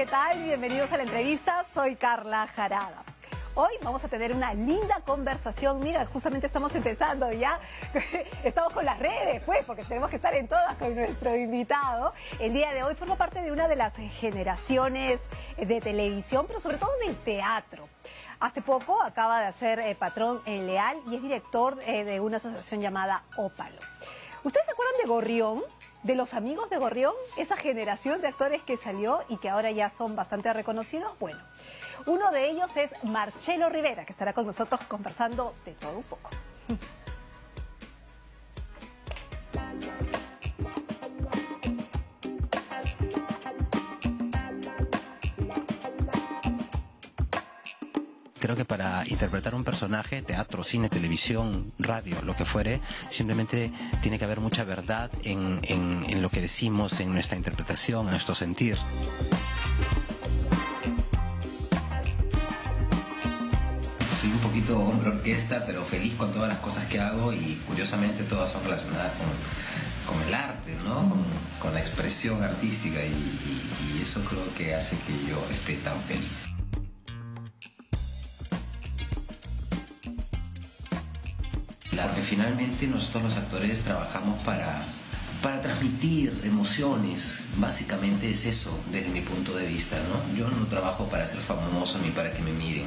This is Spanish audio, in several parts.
¿qué tal? Bienvenidos a la entrevista, soy Carla Jarada. Hoy vamos a tener una linda conversación. Mira, justamente estamos empezando ya. Estamos con las redes, pues, porque tenemos que estar en todas con nuestro invitado. El día de hoy forma parte de una de las generaciones de televisión, pero sobre todo del teatro. Hace poco acaba de hacer patrón en Leal y es director de una asociación llamada Ópalo. ¿Ustedes se acuerdan de Gorrión? De los amigos de Gorrión, esa generación de actores que salió y que ahora ya son bastante reconocidos. Bueno, uno de ellos es Marcelo Rivera, que estará con nosotros conversando de todo un poco. Creo que para interpretar un personaje, teatro, cine, televisión, radio, lo que fuere, simplemente tiene que haber mucha verdad en lo que decimos, en nuestra interpretación, en nuestro sentir. Soy un poquito hombre orquesta, pero feliz con todas las cosas que hago y curiosamente todas son relacionadas con el arte, ¿no? Con la expresión artística y eso creo que hace que yo esté tan feliz. Porque finalmente nosotros los actores trabajamos para transmitir emociones. Básicamente es eso, desde mi punto de vista, ¿no? Yo no trabajo para ser famoso ni para que me miren.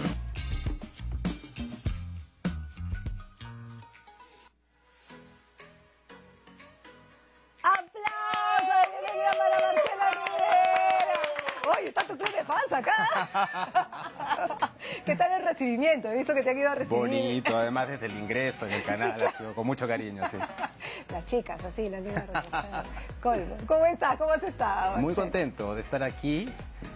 ¡Aplausos! ¡Bienvenida para Marcelo Rivera! ¡Oye, está tu club de fans acá! ¿Qué tal el recibimiento? He visto que te han ido a recibir. Bonito, además desde el ingreso en el canal, ha sido con mucho cariño, sí. Las chicas, así, las niñas. Colmo. ¿Cómo estás? ¿Cómo has estado? Muy contento de estar aquí.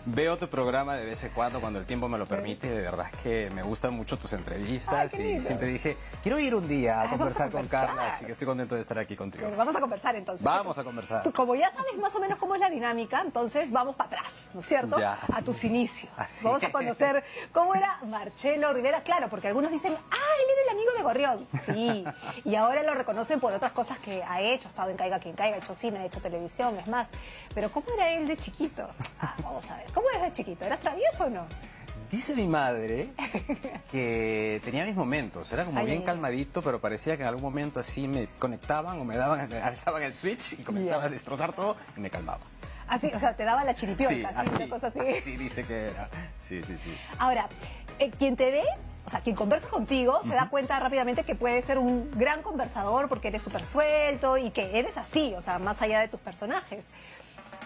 Veo tu programa de vez en cuando el tiempo me lo permite. De verdad es que me gustan mucho tus entrevistas. Ay, y siempre dije, quiero ir un día a conversar con Carla, así que estoy contento de estar aquí contigo. Bueno, vamos a conversar entonces. Vamos a conversar. Tú, como ya sabes más o menos cómo es la dinámica, entonces vamos para atrás, ¿no es cierto? Ya, a tus inicios. Así vamos a conocer cómo era Marcelo Rivera, claro, porque algunos dicen, él era el amigo de Gorrión. Sí, y ahora lo reconocen por otras cosas que ha hecho, ha estado en Caiga Quien Caiga, ha hecho cine, ha hecho televisión, es más. Pero ¿cómo era él de chiquito? Vamos a ver, ¿cómo eres de chiquito? ¿Eras travieso o no? Dice mi madre que tenía mis momentos, era como bien calmadito, pero parecía que en algún momento así me conectaban o me alzaban el switch y comenzaba a destrozar todo y me calmaba. Así, o sea, te daba la chiripiorca, sí, así, una cosa así. Así dice que era, sí. Ahora, quien te ve, o sea, quien conversa contigo, se da cuenta rápidamente que puedes ser un gran conversador porque eres súper suelto y que eres así, o sea, más allá de tus personajes.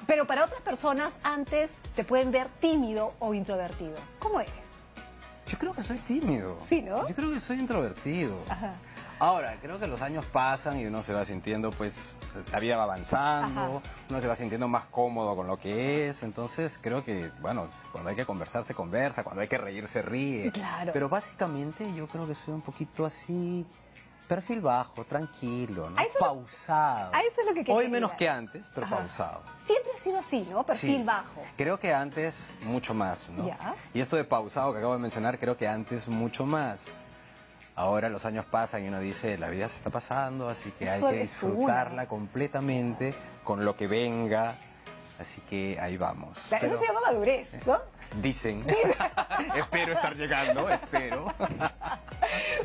Pero para otras personas antes te pueden ver tímido o introvertido. ¿Cómo eres? Yo creo que soy tímido. Sí, ¿no? Yo creo que soy introvertido. Ajá. Ahora, creo que los años pasan y uno se va sintiendo, pues, la vida va avanzando, uno se va sintiendo más cómodo con lo que es, entonces creo que, bueno, cuando hay que conversar se conversa, cuando hay que reír se ríe. Claro. Pero básicamente yo creo que soy un poquito así, perfil bajo, tranquilo, ¿no? Pausado. Eso es lo que quería Hoy menos llegar. que antes, pero pausado. Siempre ha sido así, ¿no? Perfil Sí. bajo. Creo que antes mucho más, ¿no? Ya. Y esto de pausado que acabo de mencionar, creo que antes mucho más. Ahora los años pasan y uno dice, la vida se está pasando, así que hay que disfrutarla completamente con lo que venga. Así que ahí vamos. Claro, eso se llama madurez, ¿no? Dicen. Espero estar llegando, espero.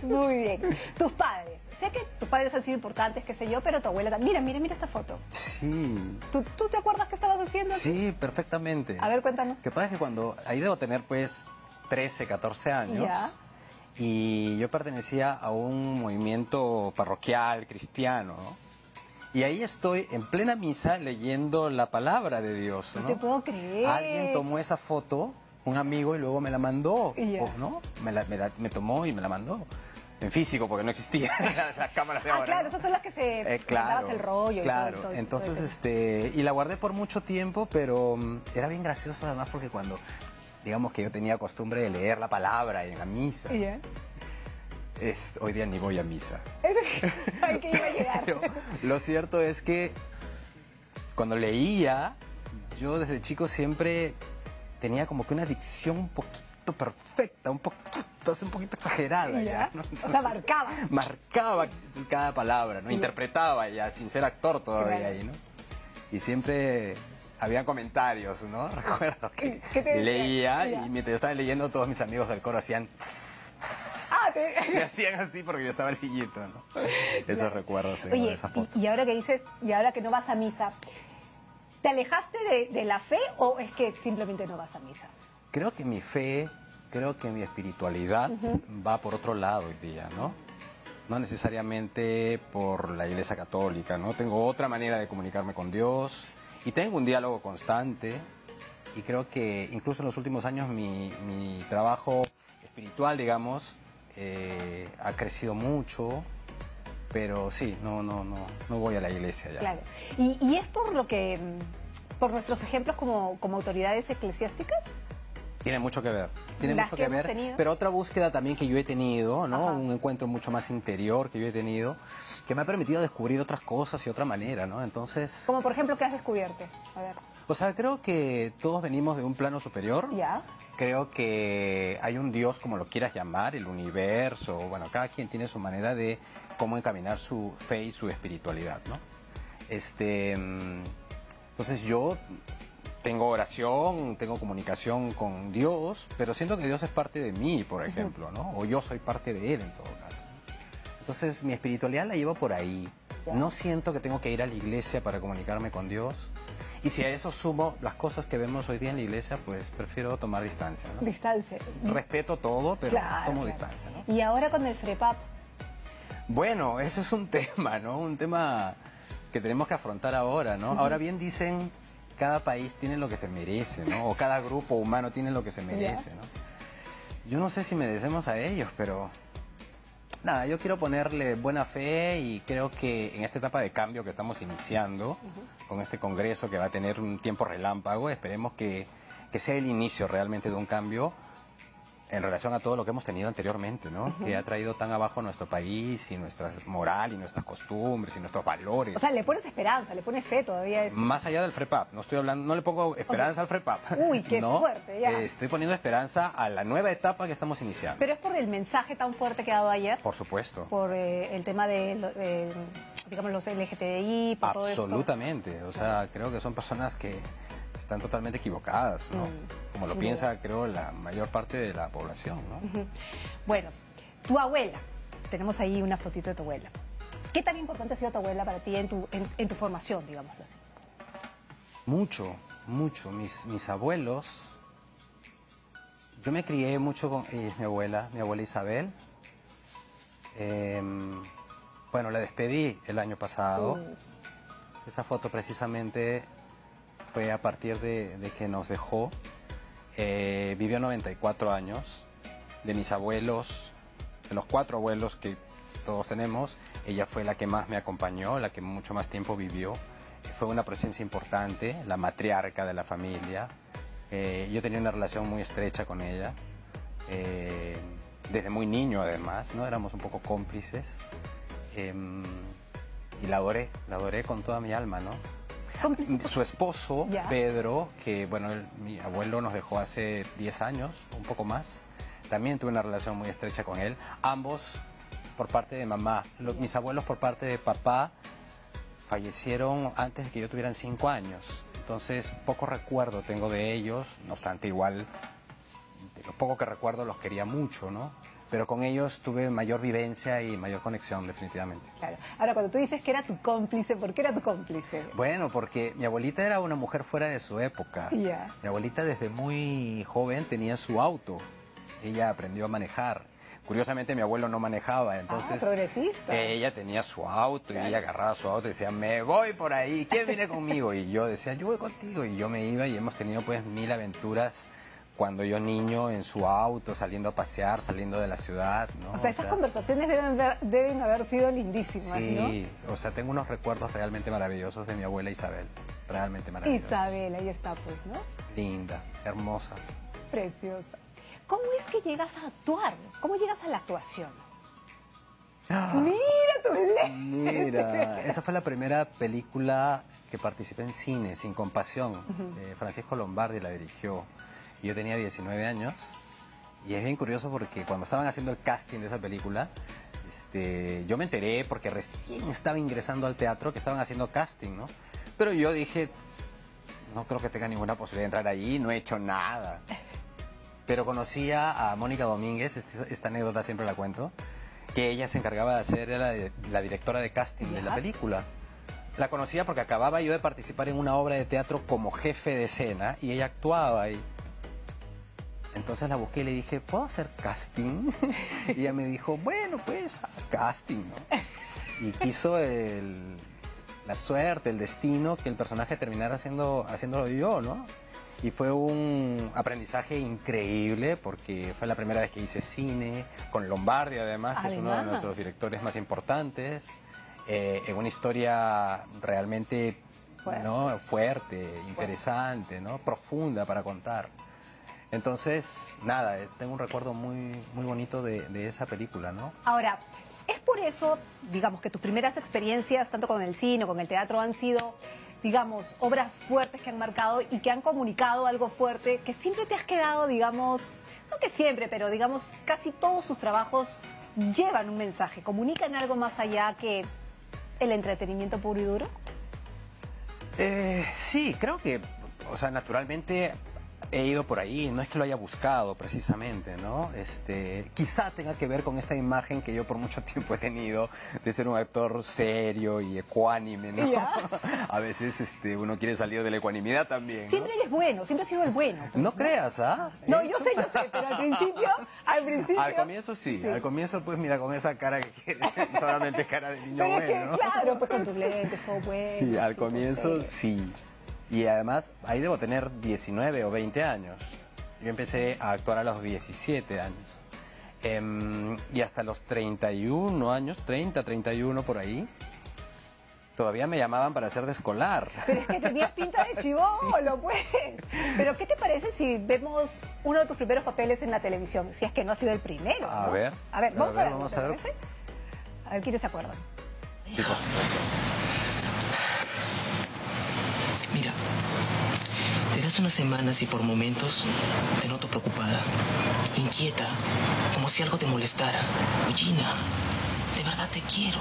Muy bien. Tus padres. Sé que tus padres han sido importantes, qué sé yo, pero tu abuela también. Mira esta foto. Sí. ¿Tú te acuerdas qué estabas haciendo? Sí, perfectamente. A ver, cuéntanos. Lo que pasa es que cuando, ahí debo tener pues 13, 14 años. Ya. Y yo pertenecía a un movimiento parroquial cristiano, ¿no? Y ahí estoy en plena misa leyendo la palabra de Dios, ¿no? No te puedo creer. Alguien tomó esa foto, un amigo, y luego me la mandó, Ya. ¿no? Me tomó y me la mandó. En físico, porque no existían las cámaras de ahora. Claro, ¿no? esas son las que se dabas el rollo. Claro, y todo, entonces, y la guardé por mucho tiempo, pero era bien gracioso además porque cuando, digamos que yo tenía costumbre de leer la palabra en la misa. Ya. Hoy día ni voy a misa. Hay que ir a llegar. Pero lo cierto es que cuando leía, yo desde chico siempre tenía como que una dicción un poquito perfecta, un poquito exagerada. ¿Ya? ¿no? Entonces, O sea, marcaba. Marcaba cada palabra, ¿no? Interpretaba ya, sin ser actor todavía Claro. ahí, ¿no? Y siempre había comentarios, ¿no? Recuerdo que leía y mientras yo estaba leyendo, todos mis amigos del coro hacían... Me hacían así porque yo estaba leyendo, ¿no? Esos recuerdos tengo de esa foto. Y ahora que dices, y ahora que no vas a misa, ¿te alejaste de la fe o es que simplemente no vas a misa? Creo que mi fe, creo que mi espiritualidad va por otro lado hoy día, ¿no? No necesariamente por la Iglesia Católica, ¿no? Tengo otra manera de comunicarme con Dios y tengo un diálogo constante y creo que incluso en los últimos años mi trabajo espiritual, digamos, ha crecido mucho, pero sí, no voy a la iglesia ya. Claro. ¿Y es por lo que, por nuestros ejemplos como autoridades eclesiásticas? Tiene mucho que ver, tiene mucho que ver, pero otra búsqueda también que yo he tenido, ¿no? Un encuentro mucho más interior que yo he tenido, que me ha permitido descubrir otras cosas y otra manera, ¿no? Entonces... Como por ejemplo, ¿qué has descubierto? A ver. O sea, creo que todos venimos de un plano superior. Ya. Creo que hay un Dios, como lo quieras llamar, el universo, bueno, cada quien tiene su manera de cómo encaminar su fe y su espiritualidad, ¿no? Entonces yo tengo oración, tengo comunicación con Dios, pero siento que Dios es parte de mí, por ejemplo, ¿no? O yo soy parte de Él en todo caso. Entonces mi espiritualidad la llevo por ahí. No siento que tengo que ir a la iglesia para comunicarme con Dios. Y si a eso sumo las cosas que vemos hoy día en la iglesia, pues prefiero tomar distancia, ¿no? Distancia. Respeto todo, pero tomo distancia, ¿no? Y ahora con el FREPAP. Bueno, eso es un tema, ¿no? Un tema que tenemos que afrontar ahora, ¿no? Ahora bien dicen, cada país tiene lo que se merece, ¿no? O cada grupo humano tiene lo que se merece, ¿no? Yo no sé si merecemos a ellos, pero... Nada, yo quiero ponerle buena fe y creo que en esta etapa de cambio que estamos iniciando, con este congreso que va a tener un tiempo relámpago, esperemos que sea el inicio realmente de un cambio en relación a todo lo que hemos tenido anteriormente, ¿no? Que ha traído tan abajo nuestro país y nuestra moral y nuestras costumbres y nuestros valores. O sea, le pones esperanza, le pones fe todavía. Más allá del FREPAP, no estoy hablando, no le pongo esperanza al FREPAP. Uy, qué fuerte, ya. Estoy poniendo esperanza a la nueva etapa que estamos iniciando. Pero es por el mensaje tan fuerte que ha dado ayer. Por supuesto. Por el tema de digamos, los LGTBI, por todo esto. Absolutamente, o sea, creo que son personas que están totalmente equivocadas, ¿no? Como lo piensa, creo, la mayor parte de la población, ¿no? Bueno, tu abuela, tenemos ahí una fotito de tu abuela. ¿Qué tan importante ha sido tu abuela para ti en tu formación, digámoslo así? Mucho, mucho. Mis abuelos, yo me crié mucho con mi abuela Isabel. Bueno, la despedí el año pasado. Esa foto precisamente fue a partir de que nos dejó. Vivió 94 años. De mis abuelos, de los 4 abuelos que todos tenemos, ella fue la que más me acompañó, la que mucho más tiempo vivió. Fue una presencia importante, la matriarca de la familia. Yo tenía una relación muy estrecha con ella. Desde muy niño además, ¿no? Éramos un poco cómplices. Y la adoré con toda mi alma, ¿no? Su esposo, Pedro, que bueno, mi abuelo nos dejó hace 10 años, un poco más. También tuve una relación muy estrecha con él. Ambos por parte de mamá. Mis abuelos por parte de papá fallecieron antes de que yo tuviera 5 años. Entonces, poco recuerdo tengo de ellos. No obstante, igual, de lo poco que recuerdo los quería mucho, ¿no? Pero con ellos tuve mayor vivencia y mayor conexión, definitivamente. Claro. Ahora, cuando tú dices que era tu cómplice, ¿por qué era tu cómplice? Bueno, porque mi abuelita era una mujer fuera de su época. Mi abuelita desde muy joven tenía su auto. Ella aprendió a manejar. Curiosamente, mi abuelo no manejaba, entonces... progresista. Ella tenía su auto y ella agarraba su auto y decía, me voy por ahí, ¿quién viene conmigo? Y yo decía, yo voy contigo. Y yo me iba y hemos tenido pues 1000 aventuras cuando yo niño en su auto, saliendo a pasear, saliendo de la ciudad, ¿no? O sea, esas conversaciones deben haber sido lindísimas, ¿no? Sí, o sea, tengo unos recuerdos realmente maravillosos de mi abuela Isabel, realmente maravillosos. Isabel, ahí está pues, ¿no? Linda, hermosa. Preciosa. ¿Cómo es que llegas a actuar? ¿Cómo llegas a la actuación? ¡Mira tus lentes! Mira, esa fue la primera película que participé en cine, Sin Compasión. Francisco Lombardi la dirigió. Yo tenía 19 años y es bien curioso porque cuando estaban haciendo el casting de esa película, yo me enteré porque recién estaba ingresando al teatro que estaban haciendo casting, ¿no? Pero yo dije, no creo que tenga ninguna posibilidad de entrar ahí, no he hecho nada. Pero conocía a Mónica Domínguez, esta anécdota siempre la cuento, que ella se encargaba de ser la directora de casting de la película. La conocía porque acababa yo de participar en una obra de teatro como jefe de escena y ella actuaba ahí. Entonces la busqué y le dije, ¿puedo hacer casting? Y ella me dijo, bueno, pues haz casting, ¿no? Y quiso la suerte, el destino, que el personaje terminara haciéndolo yo, ¿no? Y fue un aprendizaje increíble porque fue la primera vez que hice cine, con Lombardi además, que es uno de nuestros directores más importantes, en una historia realmente fuerte, interesante, ¿no? Profunda para contar. Entonces, nada, tengo un recuerdo muy bonito de esa película, ¿no? Ahora, es por eso, digamos, que tus primeras experiencias, tanto con el cine o con el teatro, han sido, digamos, obras fuertes que han marcado y que han comunicado algo fuerte, que siempre te has quedado, digamos, no que siempre, pero digamos, casi todos sus trabajos llevan un mensaje, comunican algo más allá que el entretenimiento puro y duro. Sí, creo que, o sea, naturalmente he ido por ahí, no es que lo haya buscado precisamente, ¿no? Quizá tenga que ver con esta imagen que yo por mucho tiempo he tenido de ser un actor serio y ecuánime, ¿no? A veces uno quiere salir de la ecuanimidad también, ¿no? Siempre eres bueno, siempre has sido el bueno. Pues, no creas, ¿ah? No, yo sé, pero al principio... Al comienzo sí, al comienzo pues mira, con esa cara que solamente cara de niño pero bueno, es que, ¿no? claro, pues con tus lentes, todo bueno. Sí, al comienzo sí. Y además, ahí debo tener 19 o 20 años. Yo empecé a actuar a los 17 años. Y hasta los 31 años, 30, 31 por ahí, todavía me llamaban para hacer de escolar. Pero es que tenías pinta de chibolo, pues. Pero ¿qué te parece si vemos uno de tus primeros papeles en la televisión? Si es que no ha sido el primero, ¿no? A ver, vamos a ver. Vamos a ver. A ver quiénes se acuerdan. Sí, por supuesto. Mira, desde hace unas semanas y por momentos te noto preocupada, inquieta, como si algo te molestara. Gina, de verdad te quiero.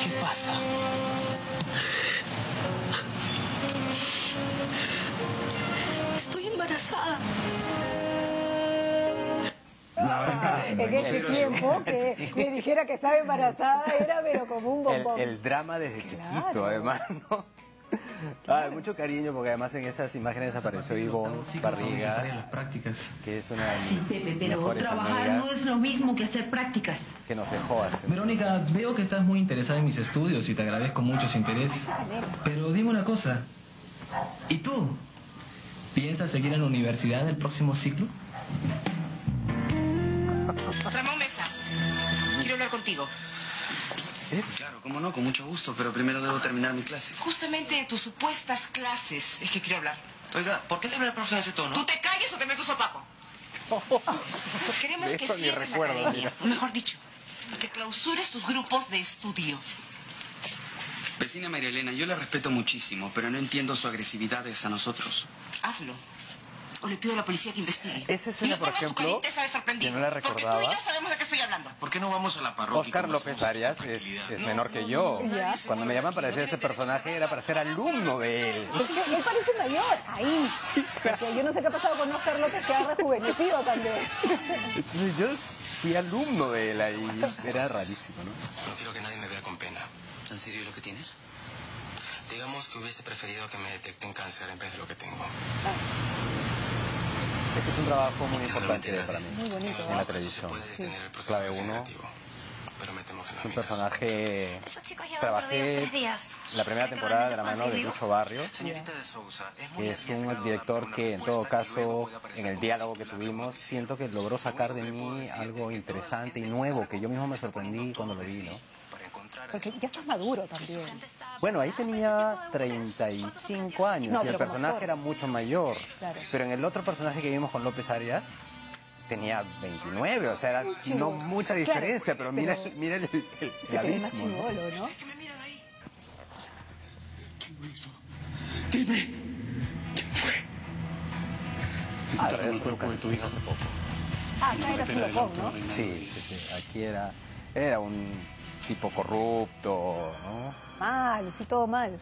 ¿Qué pasa? Estoy embarazada. En ese tiempo que me dijera que estaba embarazada era pero como un bombón. El drama desde chiquito, además, ¿no? Mucho cariño porque además en esas imágenes apareció Ivonne Barriga, que es una de mis mejores trabajar amigas, no es lo mismo que hacer prácticas. que nos dejó hace. Verónica, veo que estás muy interesada en mis estudios y te agradezco mucho su interés. Pero dime una cosa, ¿y tú? ¿Piensas seguir en la universidad en el próximo ciclo? Ramón Mesa, quiero hablar contigo. Claro, cómo no, con mucho gusto, pero primero debo terminar mi clase. Justamente de tus supuestas clases es que quiero hablar. Oiga, ¿por qué le habla al profe en ese tono? ¿Tú te calles o te meto sopapo? Queremos De que eso ni cierres la recuerdo, academia, o mejor dicho, que clausures tus grupos de estudio. Vecina María Elena, yo la respeto muchísimo, pero no entiendo su agresividad hacia nosotros. Hazlo. O le pido a la policía que investigue. Esa escena, por ejemplo, que no la recordaba. Porque tú y yo sabemos de qué estoy hablando. ¿Por qué no vamos a la parroquia? Oscar López Arias es menor que yo. Cuando me llaman para hacer ese personaje era para ser alumno de él. Él parece mayor, ahí. Porque yo no sé qué ha pasado con Oscar López, que ha rejuvenecido también. Entonces yo fui alumno de él ahí. Era rarísimo, ¿no? No quiero que nadie me vea con pena. ¿En serio lo que tienes? Digamos que hubiese preferido que me detecten cáncer en vez de lo que tengo. Este es un trabajo muy importante para mí. Muy bonito. En la televisión. Clave 1. Pero me temo que no. Un personaje. Trabajé la primera temporada de la mano de Lucho Barrios, Señorita de Sousa, que es un director que en todo caso, en el diálogo que tuvimos, siento que logró sacar de mí algo interesante y nuevo, que yo mismo me sorprendí cuando lo vi, ¿no? Porque ya estás maduro también. Bueno, ahí tenía 35 años No, y el pero personaje como era mucho mayor. Claro. Pero en el otro personaje que vimos con López Arias tenía 29, o sea, era no mucha diferencia, pero mira el Se te ve más abismo, ¿no? chibolo, ¿no? ¿Qué me miran ahí? ¿Quién lo hizo? Dime. ¿Quién fue? Ah, pero eso fue tu hija hace poco. Ah, acá era Tulopón, ¿no? Sí, sí, sí. Aquí era un tipo corrupto, ¿no? Mal, sí, todo mal.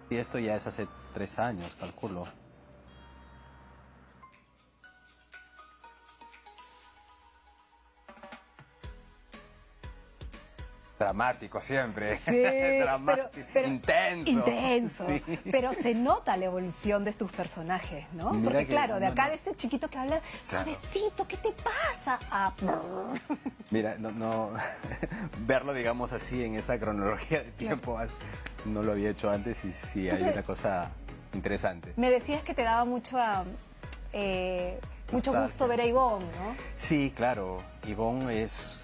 Y esto ya es hace 3 años, calculo. Dramático siempre. Sí, Dramático. pero intenso. Intenso. Sí. Pero se nota la evolución de tus personajes, ¿no? Mira Porque que claro, de acá no. de este chiquito que habla, Claro. suavecito, ¿qué te pasa? Ah, Mira, no verlo, digamos así, en esa cronología de tiempo, no lo había hecho antes y sí hay una cosa interesante. me decías que te daba mucho gusto ver a Ivonne, ¿no? Sí, claro. Ivonne es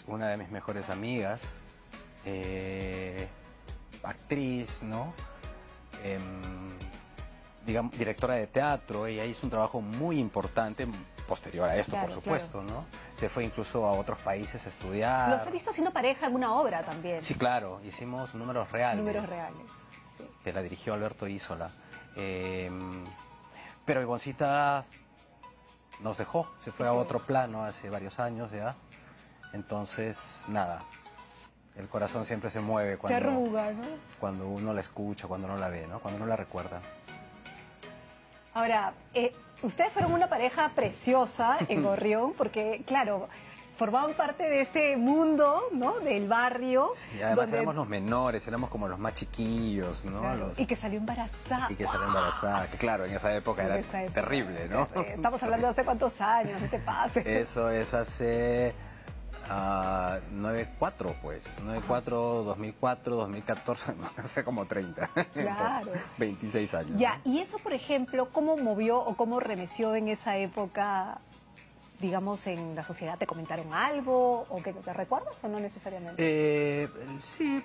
una de mis mejores amigas, actriz, ¿no? Digamos, directora de teatro. Ella hizo un trabajo muy importante posterior a esto, Claro, por supuesto, ¿no? Se fue incluso a otros países a estudiar. Los he visto haciendo pareja en una obra también. Sí, claro. Hicimos Números Reales. Números reales. Sí. Que la dirigió Alberto Isola. Pero Ivoncita nos dejó, se fue a otro plano hace varios años ya. Entonces, nada, el corazón siempre se mueve Te arruga, ¿no? cuando uno la escucha, cuando uno la ve, ¿no? Cuando uno la recuerda. Ahora, ustedes fueron una pareja preciosa en Gorrión, porque, claro, formaban parte de este mundo, ¿no? Del barrio. Sí, además éramos los menores, éramos como los más chiquillos, ¿no? Claro, y que salió embarazada. Y que salió embarazada, que claro, en esa época era esa época, terrible, ¿no? Estamos hablando de hace cuántos años, no te pases. Eso es hace 94, pues. 94, 2004, 2014, hace como 30. Claro. 26 años. Ya, ¿no? y eso, por ejemplo, ¿cómo movió o cómo remeció en esa época, digamos, en la sociedad? ¿Te comentaron algo o que te recuerdas o no necesariamente? Sí,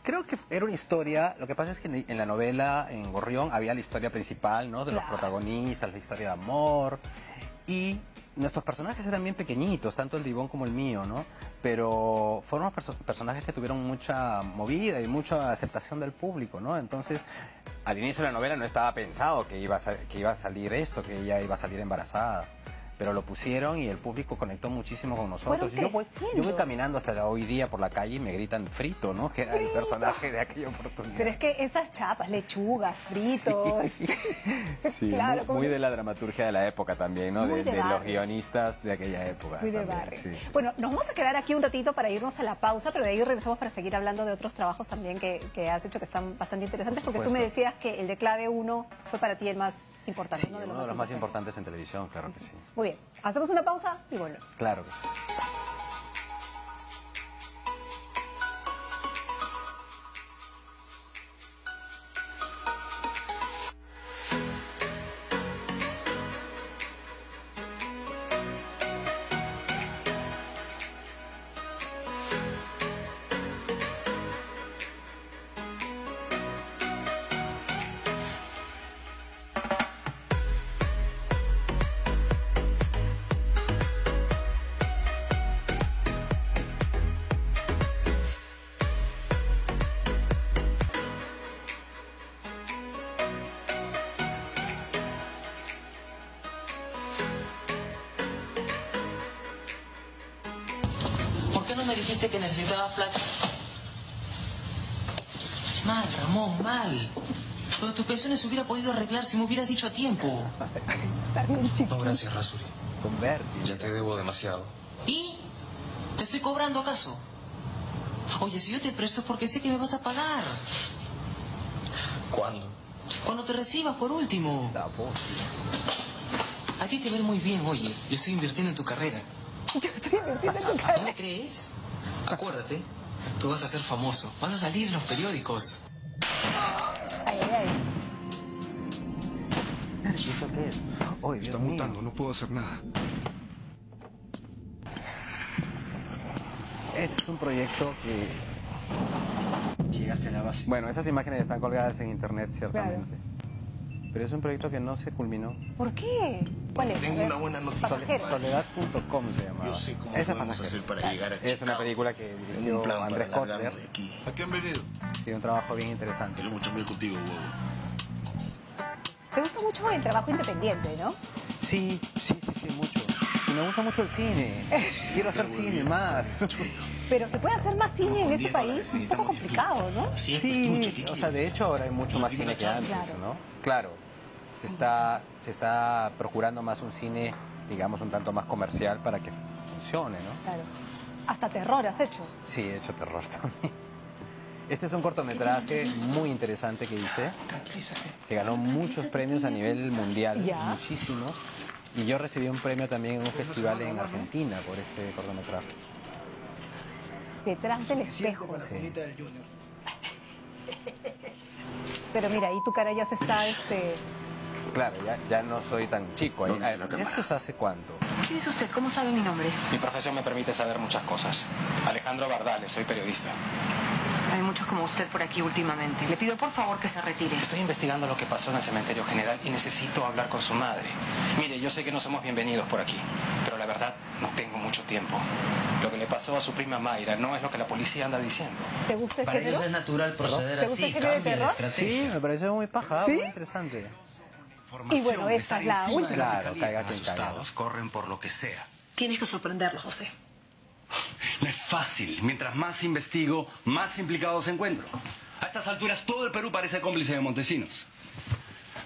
creo que era una historia. Lo que pasa es que en la novela, en Gorrión, había la historia principal, ¿no? De los Claro. protagonistas, la historia de amor. Y nuestros personajes eran bien pequeñitos, tanto el de Ivonne como el mío, ¿no? Pero fueron personajes que tuvieron mucha movida y mucha aceptación del público, ¿no? Entonces, al inicio de la novela no estaba pensado que iba a salir esto, que ella iba a salir embarazada. Pero lo pusieron y el público conectó muchísimo con nosotros. Fueron Y yo voy creciendo. caminando hasta hoy día por la calle y me gritan frito, ¿no? Que era el personaje de aquella oportunidad. Pero es que esas chapas, lechugas, fritos. Sí, Claro, muy de la dramaturgia de la época también, ¿no? Muy De de los barrio. guionistas de aquella época. Muy de también, barrio. sí, sí. Bueno, nos vamos a quedar aquí un ratito para irnos a la pausa, pero de ahí regresamos para seguir hablando de otros trabajos también que has hecho que están bastante interesantes, porque tú me supuesto. decías que el de Clave 1 fue para ti el más importante, Sí, ¿no? uno de los más importantes en televisión, claro que sí. Muy bien, hacemos una pausa y bueno. Claro que sí. ¿Por qué no me dijiste que necesitaba plata? Mal, Ramón, mal. Pero tu pensión se hubiera podido arreglar si me hubieras dicho a tiempo. Está bien, chico. No, gracias, Rasuri. Converti. Ya te debo demasiado. ¿Y? ¿Te estoy cobrando acaso? Oye, si yo te presto es porque sé que me vas a pagar. ¿Cuándo? Cuando te recibas, por último. A ti te ven muy bien, oye. Yo estoy invirtiendo en tu carrera. Yo estoy invirtiendo en tu ¿No cara. me crees? Acuérdate, tú vas a ser famoso. Vas a salir en los periódicos. Ay, ay, ay. ¿Y eso qué es? Oh, Dios Está mío. mutando, no puedo hacer nada. Es un proyecto que... Llegaste a la base. Bueno, esas imágenes están colgadas en internet, ciertamente. Pero es un proyecto que no se culminó. ¿Por qué? ¿Cuál es? Tengo una buena noticia. Pasajeros. Soledad.com se llamaba. Yo sé cómo Esa podemos hacer Pasajeros. para llegar a Es una Chicago. película que Tengo un dirigió plan Andrés para largarnos Kotler. de aquí. ¿A qué han venido? Tiene un trabajo bien interesante. Queremos chambear contigo, huevo. Te gusta mucho el trabajo independiente, ¿no? Sí, mucho. Y me gusta mucho el cine. Quiero hacer cine más. Pero se puede hacer más cine en este país, es un poco complicado, ¿no? Sí, o sea, de hecho ahora hay mucho más cine que antes, ¿no? Claro, se está procurando más un cine, digamos, un tanto más comercial para que funcione, ¿no? Claro. Hasta terror has hecho. Sí, he hecho terror también. Este es un cortometraje muy interesante que hice, que ganó muchos premios a nivel mundial, muchísimos. Y yo recibí un premio también en un festival en Argentina por este cortometraje. Detrás del espejo. Sí. Pero mira, ahí tu cara ya se está, Claro, ya no soy tan chico. ¿Esto es hace cuánto? ¿Quién es usted? ¿Cómo sabe mi nombre? Mi profesión me permite saber muchas cosas. Alejandro Bardales, soy periodista. Hay muchos como usted por aquí últimamente. Le pido por favor que se retire. Estoy investigando lo que pasó en el cementerio general y necesito hablar con su madre. Mire, yo sé que no somos bienvenidos por aquí, pero la verdad no tengo mucho tiempo. Lo que le pasó a su prima Mayra no es lo que la policía anda diciendo. ¿Te gusta el Para género? ellos es natural proceder así, el género de cambia de terror? estrategia. Sí, me pareció muy paja, ¿Sí? muy interesante. Y bueno, esta es la última. Claro, caiga quien Asustados, corren por lo que sea. Tienes que sorprenderlo, José. No es fácil. Mientras más investigo, más implicados encuentro. A estas alturas todo el Perú parece cómplice de Montesinos.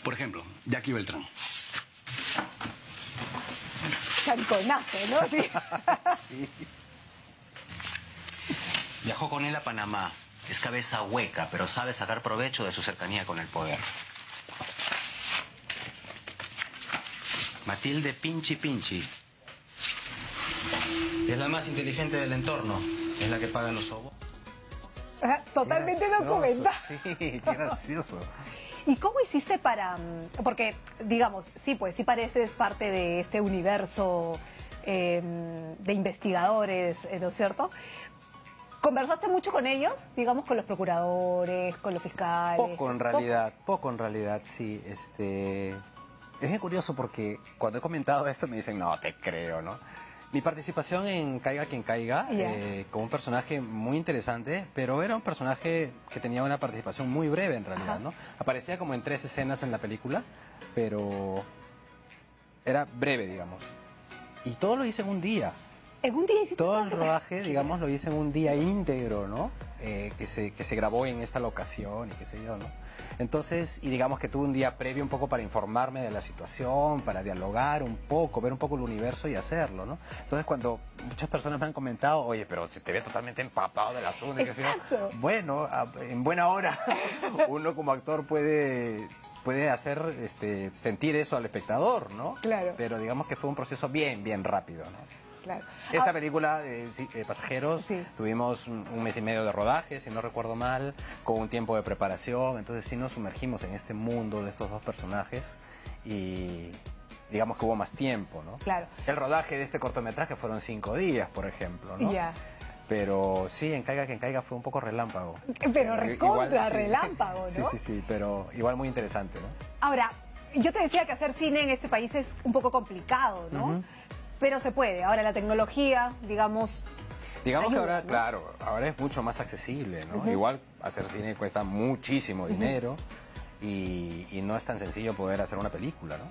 Por ejemplo, Jackie Beltrán. Chanconazo, ¿no? Sí. Sí. Viajó con él a Panamá. Es cabeza hueca, pero sabe sacar provecho de su cercanía con el poder. Matilde Pinchi Pinchi. Es la más inteligente del entorno. Es la que paga los sobos. Totalmente documental. Sí, qué gracioso. ¿Y cómo hiciste para...? Porque, digamos, sí, pues sí pareces parte de este universo de investigadores, ¿no es cierto? ¿Conversaste mucho con ellos? Digamos, con los procuradores, con los fiscales. Poco en realidad, sí. Es muy curioso porque cuando he comentado esto me dicen, no te creo, ¿no? Mi participación en Caiga quien caiga, como un personaje muy interesante, pero era un personaje que tenía una participación muy breve en realidad, ¿no? Aparecía como en 3 escenas en la película, pero era breve, digamos. Y todo lo hice en un día. ¿En un día hiciste todo el rodaje, digamos, lo hice en un día íntegro, ¿no? Que se grabó en esta locación y qué sé yo, ¿no? Entonces, y digamos que tuve un día previo un poco para informarme de la situación, para dialogar un poco, ver un poco el universo y hacerlo, ¿no? Entonces, cuando muchas personas me han comentado, oye, pero se te ve totalmente empapado del asunto, y qué sé yo. Bueno, en buena hora, uno como actor puede hacer sentir eso al espectador, ¿no? Claro. Pero digamos que fue un proceso bien rápido, ¿no? Claro. Esta película, Pasajeros, Sí. tuvimos un mes y medio de rodaje, si no recuerdo mal, con un tiempo de preparación, entonces sí nos sumergimos en este mundo de estos dos personajes y digamos que hubo más tiempo, ¿no? Claro. El rodaje de este cortometraje fueron 5 días, por ejemplo, ¿no? Ya. Pero sí, en Caiga quien caiga fue un poco relámpago. Pero recontra sí. relámpago, ¿no? Sí, pero igual muy interesante, ¿no? Ahora, yo te decía que hacer cine en este país es un poco complicado, ¿no? Ujú. Pero se puede. Ahora la tecnología, digamos... Digamos que ayuda, ahora, ¿no? claro, ahora es mucho más accesible, ¿no? Igual hacer cine cuesta muchísimo dinero y no es tan sencillo poder hacer una película, ¿no?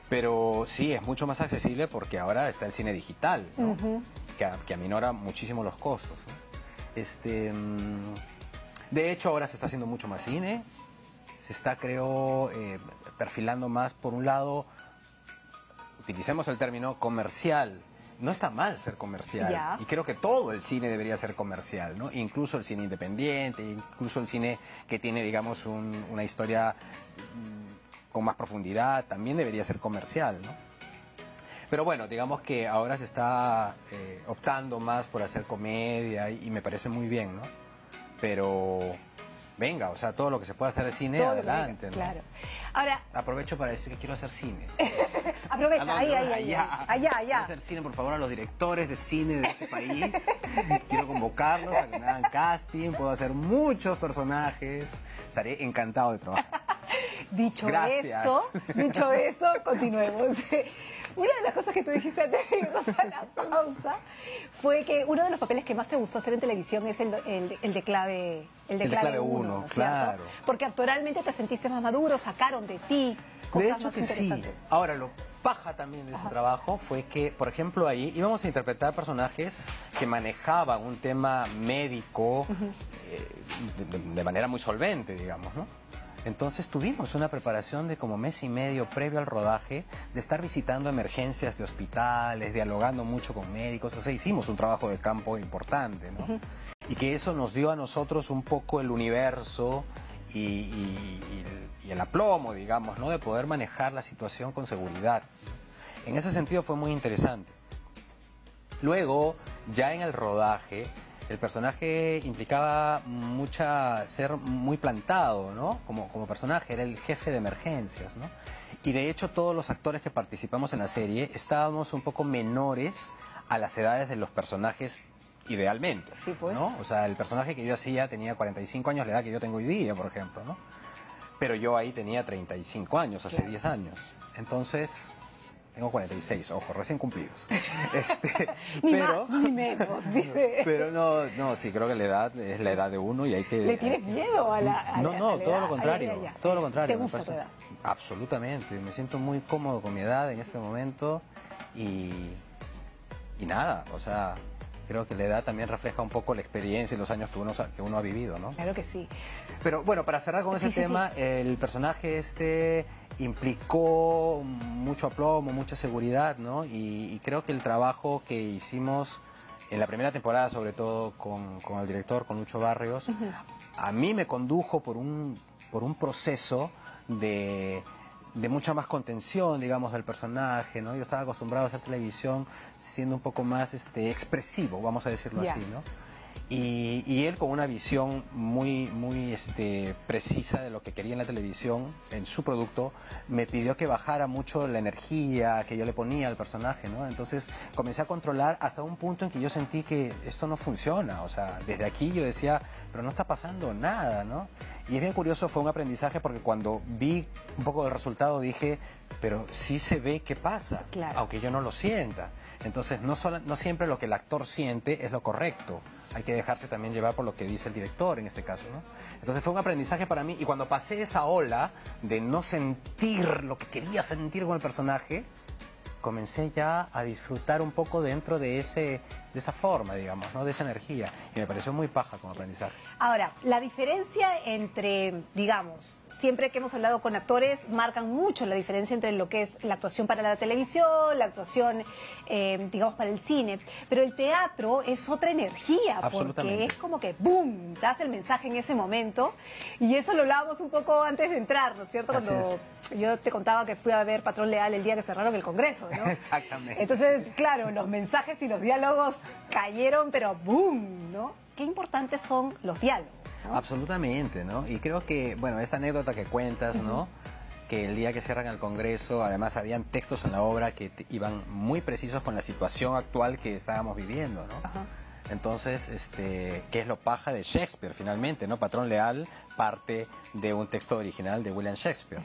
Pero sí, es mucho más accesible porque ahora está el cine digital, ¿no? Que aminora muchísimo los costos, ¿no? De hecho, ahora se está haciendo mucho más cine, se está, creo, perfilando más, por un lado, utilicemos el término comercial. No está mal ser comercial. Ya. Y creo que todo el cine debería ser comercial, ¿no? Incluso el cine independiente, incluso el cine que tiene, digamos, una historia con más profundidad, también debería ser comercial, ¿no? Pero bueno, digamos que ahora se está optando más por hacer comedia y me parece muy bien, ¿no? Pero venga, o sea, todo lo que se pueda hacer de cine, Todo lo que adelante, venga, ¿no? claro. Ahora, Aprovecho para decir que quiero hacer cine. aprovecha, ahí. Quiero hacer cine, por favor, a los directores de cine de este país. Quiero convocarlos a que me hagan casting, puedo hacer muchos personajes. Estaré encantado de trabajar. Dicho Gracias. esto, continuemos. Una de las cosas que tú dijiste antes de irnos a la pausa fue que uno de los papeles que más te gustó hacer en televisión es el de clave 1, ¿no es claro. cierto? Porque actualmente te sentiste más maduro, sacaron de ti cosas De hecho más que sí. interesantes. Ahora, lo paja también de ese trabajo fue que, por ejemplo, ahí íbamos a interpretar personajes que manejaban un tema médico de manera muy solvente, digamos, ¿no? Entonces tuvimos una preparación de como mes y medio previo al rodaje, de estar visitando emergencias de hospitales, dialogando mucho con médicos, o sea, hicimos un trabajo de campo importante, ¿no? Y que eso nos dio a nosotros un poco el universo y el aplomo, digamos, ¿no? De poder manejar la situación con seguridad. En ese sentido fue muy interesante. Luego, ya en el rodaje, el personaje implicaba ser muy plantado, ¿no? Como personaje, era el jefe de emergencias, ¿no? Y de hecho todos los actores que participamos en la serie estábamos un poco menores a las edades de los personajes idealmente, sí, pues. ¿no? O sea, el personaje que yo hacía tenía 45 años, la edad que yo tengo hoy día, por ejemplo, ¿no? Pero yo ahí tenía 35 años, hace 10 años. Entonces, tengo 46, ojo, recién cumplidos. Ni más ni menos, dice. Pero no, sí, creo que la edad es la edad de uno y hay que... ¿Le tienes miedo a la No, todo edad? lo contrario, todo lo contrario. ¿Te gusta tu edad? Absolutamente, me siento muy cómodo con mi edad en este momento y nada, o sea, creo que la edad también refleja un poco la experiencia y los años que uno ha vivido, ¿no? Claro que sí. Pero bueno, para cerrar con ese tema, el personaje implicó mucho aplomo, mucha seguridad, ¿no? Y creo que el trabajo que hicimos en la primera temporada, sobre todo con el director, con Lucho Barrios, a mí me condujo por un proceso de mucha más contención, digamos, del personaje, ¿no? Yo estaba acostumbrado a hacer televisión siendo un poco más expresivo, vamos a decirlo así, ¿no? Y él con una visión muy precisa de lo que quería en la televisión, en su producto, me pidió que bajara mucho la energía que yo le ponía al personaje, ¿no? Entonces comencé a controlar hasta un punto en que yo sentí que esto no funciona, o sea, desde aquí yo decía, pero no está pasando nada, ¿no? Y es bien curioso, fue un aprendizaje porque cuando vi un poco del resultado dije, pero sí se ve qué pasa, claro, aunque yo no lo sienta. Entonces no siempre lo que el actor siente es lo correcto. Hay que dejarse también llevar por lo que dice el director en este caso, ¿no? Entonces fue un aprendizaje para mí y cuando pasé esa ola de no sentir lo que quería sentir con el personaje, comencé ya a disfrutar un poco dentro de esa forma, digamos, ¿no? De esa energía. Y me pareció muy paja como aprendizaje. Ahora, la diferencia entre, digamos, siempre que hemos hablado con actores, marcan mucho la diferencia entre lo que es la actuación para la televisión, la actuación, digamos, para el cine. Pero el teatro es otra energía, porque es como que ¡boom! Das el mensaje en ese momento. Y eso lo hablábamos un poco antes de entrar, ¿no es cierto? Cuando yo te contaba que fui a ver Patrón Leal el día que cerraron el Congreso, ¿no? Exactamente. Entonces, claro, los mensajes y los diálogos cayeron, pero ¡boom! ¿No? Qué importantes son los diálogos, ¿no? Absolutamente, ¿no? Y creo que, bueno, esta anécdota que cuentas, ¿no? Que el día que cierran el Congreso, además habían textos en la obra que iban muy precisos con la situación actual que estábamos viviendo, ¿no? Entonces, ¿qué es lo paja de Shakespeare finalmente, ¿no? Patrón Leal parte de un texto original de William Shakespeare.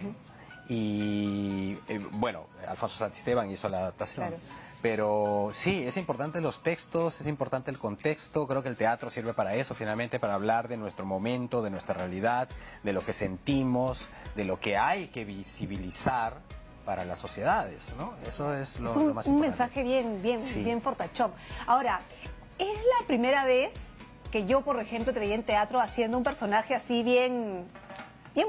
Y, bueno, Alfonso Santisteban hizo la adaptación. Claro. Pero sí, es importante los textos, es importante el contexto, creo que el teatro sirve para eso, finalmente para hablar de nuestro momento, de nuestra realidad, de lo que sentimos, de lo que hay que visibilizar para las sociedades, ¿no? Eso es lo más importante. Un mensaje bien fortachón. Ahora, es la primera vez que yo, por ejemplo, te veía en teatro haciendo un personaje así bien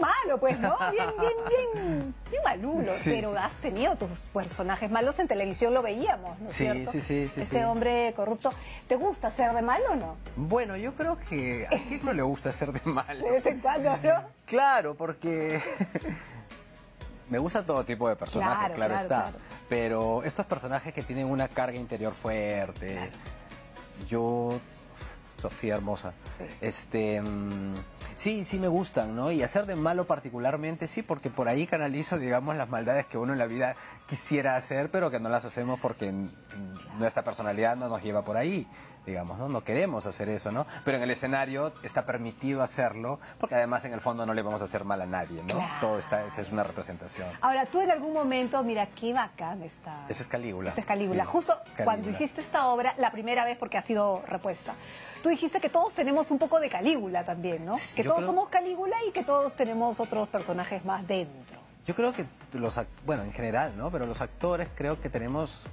malo, pues, ¿no? Bien malulo. Sí. Pero has tenido tus personajes malos en televisión, lo veíamos, ¿no es cierto? Sí. Este hombre corrupto. ¿Te gusta ser de malo o no? Bueno, yo creo que a quién no le gusta ser de malo. De vez en cuando, ¿no? Claro, porque me gusta todo tipo de personajes, claro está. Pero estos personajes que tienen una carga interior fuerte, yo Sofía hermosa. Sí. Sí me gustan, ¿no? Y hacer de malo particularmente, sí, porque por ahí canalizo, digamos, las maldades que uno en la vida quisiera hacer, pero que no las hacemos porque nuestra personalidad no nos lleva por ahí, digamos, ¿no? No queremos hacer eso, ¿no? Pero en el escenario está permitido hacerlo, porque además en el fondo no le vamos a hacer mal a nadie, ¿no? Claro. Todo esa es una representación. Ahora, tú en algún momento, mira, qué bacán está. Esa es Calígula. Esta es Calígula. Sí, Justo Calígula. cuando hiciste esta obra, la primera vez porque ha sido repuesta, tú dijiste que todos tenemos un poco de Calígula también, ¿no? Que todos somos Calígula y que todos tenemos otros personajes más dentro. Yo creo que bueno, en general, ¿no? Pero los actores creo que tenemos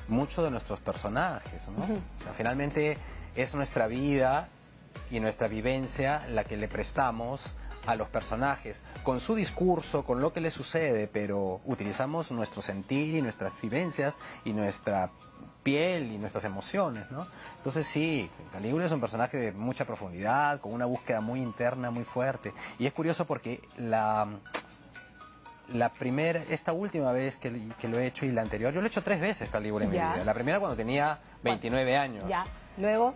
mucho de nuestros personajes, ¿no? O sea, finalmente es nuestra vida y nuestra vivencia la que le prestamos a los personajes, con su discurso, con lo que les sucede, pero utilizamos nuestro sentir y nuestras vivencias y nuestra piel y nuestras emociones, ¿no? Entonces sí, Calígula es un personaje de mucha profundidad, con una búsqueda muy interna, muy fuerte. Y es curioso porque esta última vez que lo he hecho y la anterior, yo lo he hecho 3 veces Calígula en mi vida. La primera cuando tenía 29 años. Ya, luego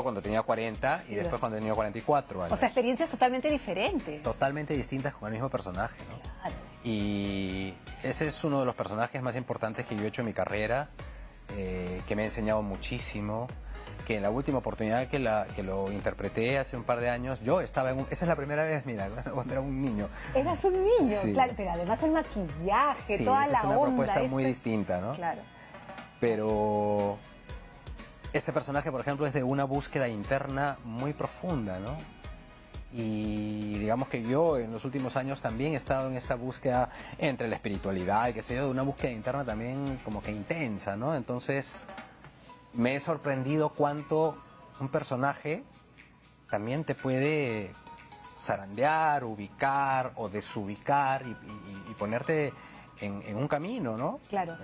cuando tenía 40 y después cuando tenía 44 años. O sea, experiencias totalmente diferentes. Totalmente distintas con el mismo personaje, ¿no? Claro. Y ese es uno de los personajes más importantes que yo he hecho en mi carrera, que me ha enseñado muchísimo, que en la última oportunidad que lo interpreté hace un par de años, yo estaba esa es la primera vez, mira, cuando era un niño. Eras un niño, Sí. Claro, pero además el maquillaje, Sí, toda esa la es una onda. propuesta muy distinta, ¿no? Claro. Pero este personaje, por ejemplo, es de una búsqueda interna muy profunda, ¿no? Y digamos que yo en los últimos años también he estado en esta búsqueda entre la espiritualidad y qué sé yo, de una búsqueda interna también como que intensa, ¿no? Entonces me he sorprendido cuánto un personaje también te puede zarandear, ubicar o desubicar y ponerte en un camino, ¿no? Claro.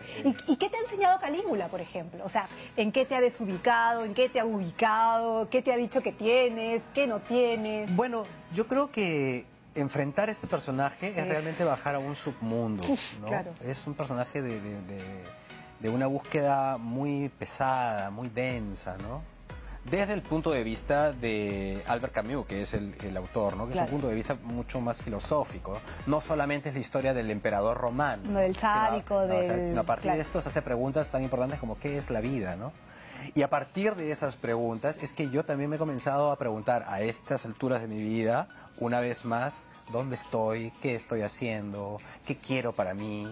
¿Y qué te ha enseñado Calígula, por ejemplo? O sea, ¿en qué te ha desubicado? ¿En qué te ha ubicado? ¿Qué te ha dicho que tienes? ¿Qué no tienes? Bueno, yo creo que enfrentar este personaje es realmente bajar a un submundo, ¿no? Claro. Es un personaje de una búsqueda muy pesada, muy densa, ¿no? Desde el punto de vista de Albert Camus, que es el autor, ¿no? Que es un punto de vista mucho más filosófico. No solamente es la historia del emperador romano. No del sádico, sino a partir de esto se hace preguntas tan importantes como ¿qué es la vida, no? Y a partir de esas preguntas es que yo también me he comenzado a preguntar a estas alturas de mi vida, una vez más, ¿dónde estoy? ¿Qué estoy haciendo? ¿Qué quiero para mí?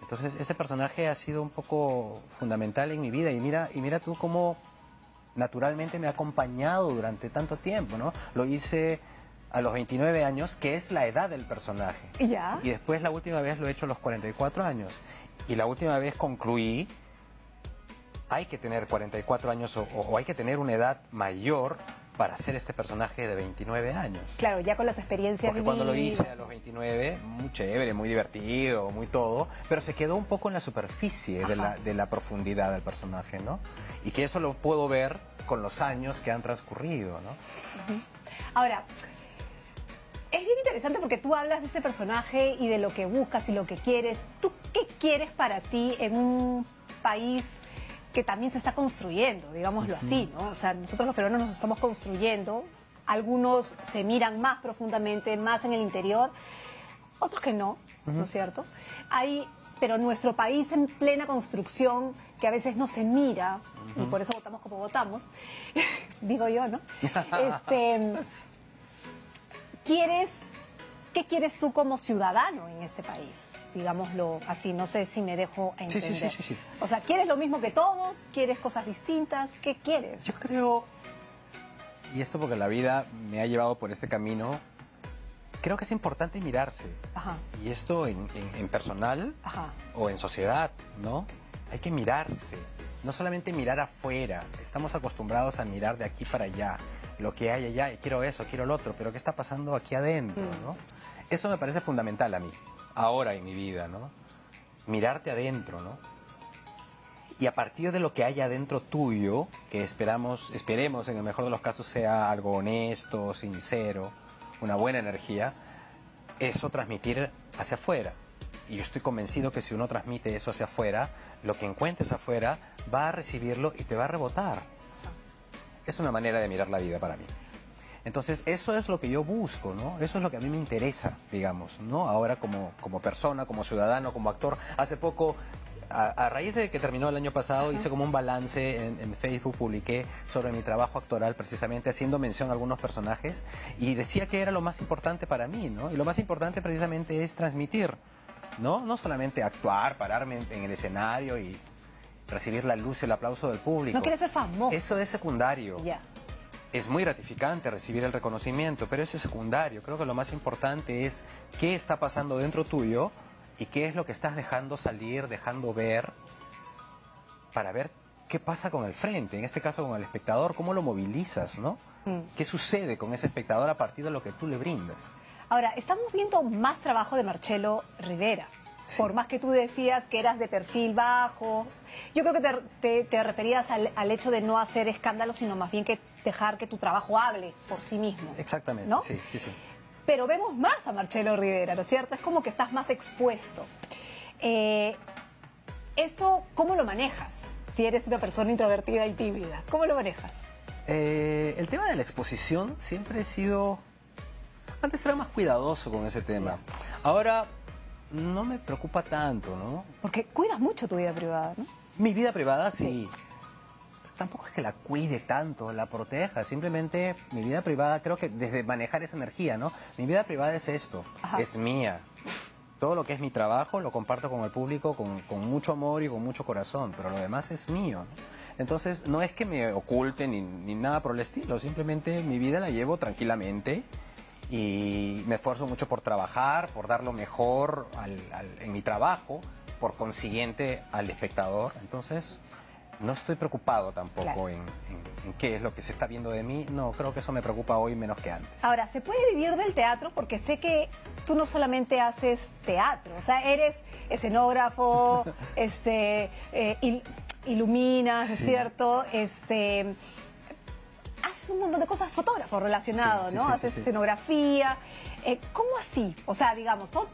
Entonces ese personaje ha sido un poco fundamental en mi vida y mira tú cómo naturalmente me ha acompañado durante tanto tiempo, ¿no? Lo hice a los 29 años, que es la edad del personaje. ¿Ya? Y después la última vez lo he hecho a los 44 años. Y la última vez concluí, hay que tener 44 años o hay que tener una edad mayor para hacer este personaje de 29 años. Claro, ya con las experiencias Porque cuando lo hice a los 29, muy chévere, muy divertido, muy todo, pero se quedó un poco en la superficie de la profundidad del personaje, ¿no? Y que eso lo puedo ver con los años que han transcurrido, ¿no? Ahora, es bien interesante porque tú hablas de este personaje y de lo que buscas y lo que quieres. ¿Tú qué quieres para ti en un país que también se está construyendo, digámoslo así, ¿no? O sea, nosotros los peruanos nos estamos construyendo, algunos se miran más profundamente, más en el interior, otros que no, ¿no es cierto? Pero nuestro país en plena construcción, que a veces no se mira, y por eso votamos como votamos, digo yo, ¿no? ¿Qué quieres tú como ciudadano en este país? Digámoslo así, no sé si me dejo entender. Sí. O sea, ¿quieres lo mismo que todos? ¿Quieres cosas distintas? ¿Qué quieres? Yo creo, y esto porque la vida me ha llevado por este camino, creo que es importante mirarse. Ajá. Y esto en personal o en sociedad, ¿no? Hay que mirarse, no solamente mirar afuera. Estamos acostumbrados a mirar de aquí para allá, lo que hay allá, y quiero eso, quiero lo otro, pero ¿qué está pasando aquí adentro, no? Eso me parece fundamental a mí, ahora en mi vida, ¿no? Mirarte adentro, ¿no? Y a partir de lo que hay adentro tuyo, que esperemos en el mejor de los casos sea algo honesto, sincero, una buena energía, eso transmitir hacia afuera. Y yo estoy convencido que si uno transmite eso hacia afuera, lo que encuentres afuera va a recibirlo y te va a rebotar. es una manera de mirar la vida para mí. Entonces, eso es lo que yo busco, ¿no? Eso es lo que a mí me interesa, digamos, ¿no? Ahora como persona, como ciudadano, como actor. Hace poco, a raíz de que terminó el año pasado, hice como un balance en Facebook, publiqué sobre mi trabajo actoral, precisamente haciendo mención a algunos personajes, y decía que era lo más importante para mí, ¿no? Y lo más importante precisamente es transmitir, ¿no? No solamente actuar, pararme en el escenario y recibir la luz y el aplauso del público. No quieres ser famoso. Eso es secundario. Ya. Es muy gratificante recibir el reconocimiento, pero eso es secundario. Creo que lo más importante es qué está pasando dentro tuyo y qué es lo que estás dejando salir, dejando ver, para ver qué pasa con el frente, en este caso con el espectador, cómo lo movilizas, ¿no? ¿Qué sucede con ese espectador a partir de lo que tú le brindas? Ahora, estamos viendo más trabajo de Marcelo Rivera. Sí. Por más que tú decías que eras de perfil bajo, yo creo que te referías al hecho de no hacer escándalos, sino más bien que dejar que tu trabajo hable por sí mismo. Exactamente, ¿no? Sí. Pero vemos más a Marcelo Rivera, ¿no es cierto? Es como que estás más expuesto. ¿Eso cómo lo manejas? Si eres una persona introvertida y tímida, ¿cómo lo manejas? El tema de la exposición siempre he sido... Antes era más cuidadoso con ese tema. Ahora no me preocupa tanto, ¿no? Porque cuidas mucho tu vida privada, ¿no? Mi vida privada sí. Tampoco es que la cuide tanto, la proteja. Simplemente mi vida privada, creo que desde manejar esa energía, ¿no? Mi vida privada es esto, es mía. Todo lo que es mi trabajo lo comparto con el público con mucho amor y con mucho corazón, pero lo demás es mío, ¿no? Entonces no es que me oculte ni nada por el estilo, simplemente mi vida la llevo tranquilamente y me esfuerzo mucho por trabajar, por dar lo mejor en mi trabajo, por consiguiente al espectador. Entonces no estoy preocupado tampoco en qué es lo que se está viendo de mí. No, creo que eso me preocupa hoy menos que antes. Ahora, ¿se puede vivir del teatro? Porque sé que tú no solamente haces teatro, o sea, eres escenógrafo, iluminas, ¿no es cierto? Haces un montón de cosas, fotógrafo relacionado, ¿no? Haces escenografía. ¿Cómo así? O sea, digamos, todo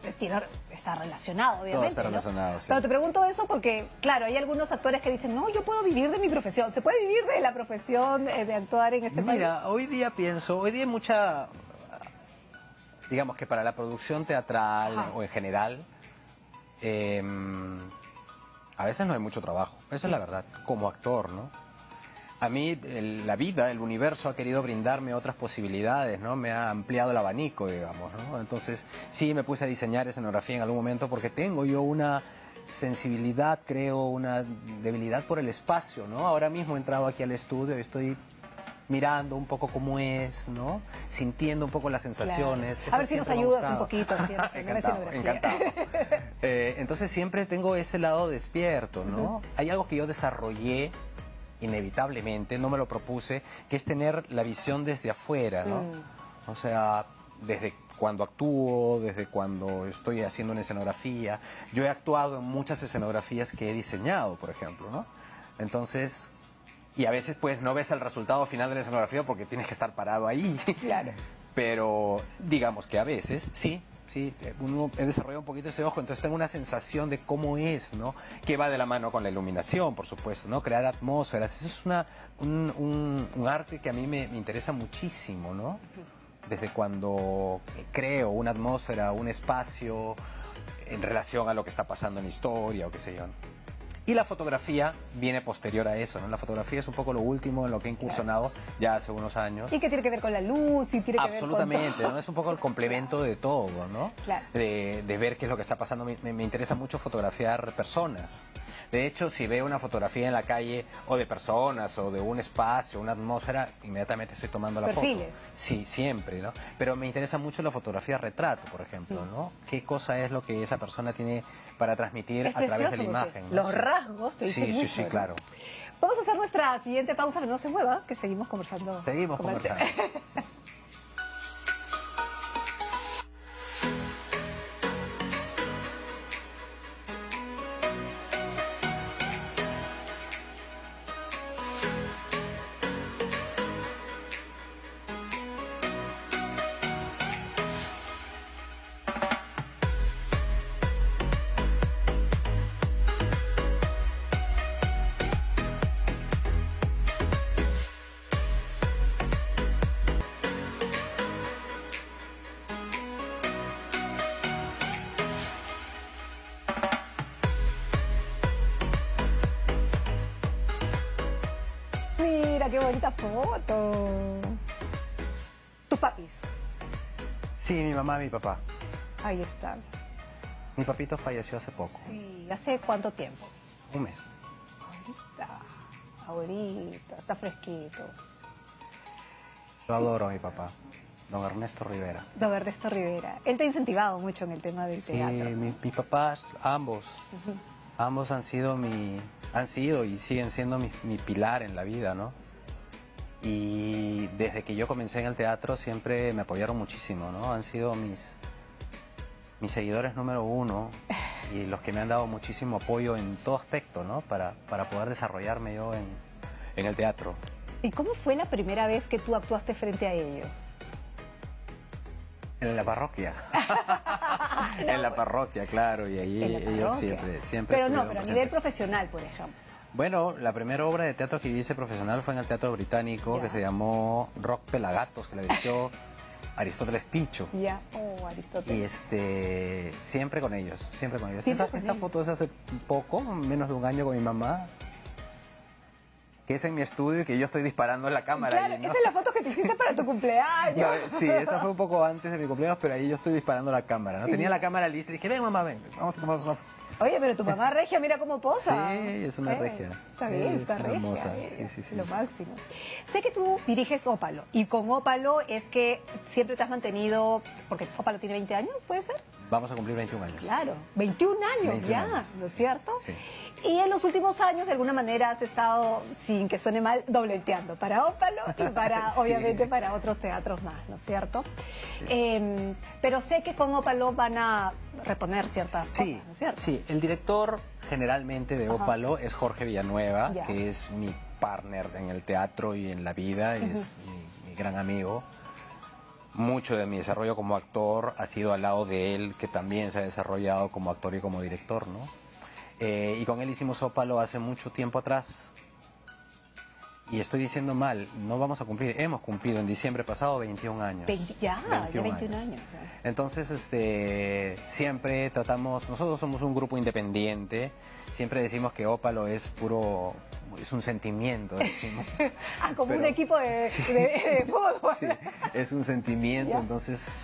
está relacionado, obviamente. Todo está relacionado, sí. Pero te pregunto eso porque, claro, hay algunos actores que dicen, no, yo puedo vivir de mi profesión. ¿Se puede vivir de la profesión de actuar en este país? Mira, hoy día hay mucha, digamos que para la producción teatral o en general, a veces no hay mucho trabajo. Esa es la verdad, como actor, ¿no? A mí la vida, el universo ha querido brindarme otras posibilidades, ¿no? Me ha ampliado el abanico, digamos, ¿no? Entonces sí me puse a diseñar escenografía en algún momento porque tengo yo una sensibilidad, creo, una debilidad por el espacio, ¿no? Ahora mismo he entrado aquí al estudio y estoy mirando un poco cómo es, ¿no? Sintiendo un poco las sensaciones. Claro. A ver si nos ayudas un poquito, ¿cierto? Encantado. Entonces siempre tengo ese lado despierto, ¿no? Hay algo que yo desarrollé inevitablemente, no me lo propuse, que es tener la visión desde afuera, ¿no? O sea, desde cuando actúo, desde cuando estoy haciendo una escenografía. Yo he actuado en muchas escenografías que he diseñado, por ejemplo, ¿no? Entonces, y a veces pues no ves el resultado final de la escenografía porque tienes que estar parado ahí. Claro. Pero digamos que a veces, sí, he desarrollado un poquito ese ojo, entonces tengo una sensación de cómo es, ¿no? Que va de la mano con la iluminación, por supuesto, ¿no? Crear atmósferas, eso es un arte que a mí me interesa muchísimo, ¿no? Desde cuando creo una atmósfera, un espacio en relación a lo que está pasando en la historia o qué sé yo, ¿no? Y la fotografía viene posterior a eso, ¿no? La fotografía es un poco lo último en lo que he incursionado ya hace unos años. Y que tiene que ver con la luz y tiene que ver con absolutamente, ¿no? Es un poco el complemento de todo, ¿no? Claro. De ver qué es lo que está pasando. Me interesa mucho fotografiar personas. De hecho, si veo una fotografía en la calle o de personas o de un espacio, una atmósfera, inmediatamente estoy tomando la foto. Sí, siempre, ¿no? Pero me interesa mucho la fotografía retrato, por ejemplo, ¿no? ¿Qué cosa es lo que esa persona tiene para transmitir a través de la imagen, ¿no? Los rasgos te dicen mucho, sí, claro. Vamos a hacer nuestra siguiente pausa, pero no se mueva, que seguimos conversando. Seguimos conversando. mira qué bonita foto. ¿Tus papis? Sí, mi mamá y mi papá. Ahí están. Mi papito falleció hace poco. Sí, ¿hace cuánto tiempo? Un mes. Ahorita, está fresquito. Yo adoro a mi papá, don Ernesto Rivera. Don Ernesto Rivera. Él te ha incentivado mucho en el tema del teatro. Sí, mis papás, ambos han sido y siguen siendo mi pilar en la vida, ¿no? Y desde que yo comencé en el teatro siempre me apoyaron muchísimo, ¿no? Han sido mis seguidores número uno y los que me han dado muchísimo apoyo en todo aspecto, ¿no? Para poder desarrollarme yo en el teatro. ¿Y cómo fue la primera vez que tú actuaste frente a ellos? En la parroquia. En la parroquia, claro, y ahí ellos siempre Pero no, estuvieron pero a nivel presentes. profesional, por ejemplo. Bueno, la primera obra de teatro que yo hice profesional fue en el Teatro Británico, que se llamó Rock Pelagatos, que la dirigió Aristóteles Picho. Ya, Aristóteles. Y siempre con ellos, siempre con ellos. Siempre con Esa ellos. foto es hace poco, menos de un año con mi mamá, que es en mi estudio y que yo estoy disparando en la cámara. Claro, ahí, ¿no? esa es la foto que te hiciste para tu cumpleaños. No, sí, esta fue un poco antes de mi cumpleaños, pero ahí yo estoy disparando la cámara, ¿no? Sí. Tenía la cámara lista y dije, ven mamá, ven, vamos a tomar una foto. Oye, pero tu mamá regia, mira cómo posa. Sí, es una regia. Está bien, Sí, está es regia. hermosa. Sí. Lo máximo. Sé que tú diriges Ópalo, y con Ópalo es que siempre te has mantenido, porque Ópalo tiene 20 años, ¿puede ser? Vamos a cumplir 21 años. Claro, 21 años 21 ya, años, ¿no es cierto? Sí. Y en los últimos años, de alguna manera, has estado, sin que suene mal, dobleteando para Ópalo y para, Sí. obviamente, para otros teatros más, ¿no es cierto? Pero sé que con Ópalo van a reponer ciertas cosas, ¿no es cierto? Sí, el director generalmente de Ópalo es Jorge Villanueva, Ya. que es mi partner en el teatro y en la vida, es mi gran amigo. Mucho de mi desarrollo como actor ha sido al lado de él, que también se ha desarrollado como actor y como director, ¿no? Y con él hicimos Ópalo hace mucho tiempo atrás. Y estoy diciendo mal, no vamos a cumplir, hemos cumplido en diciembre pasado 21 años. 21 años. Entonces, siempre tratamos, nosotros somos un grupo independiente, siempre decimos que Ópalo es puro, es un sentimiento, decimos. Como un equipo de fútbol. Sí, es un sentimiento, Ya. entonces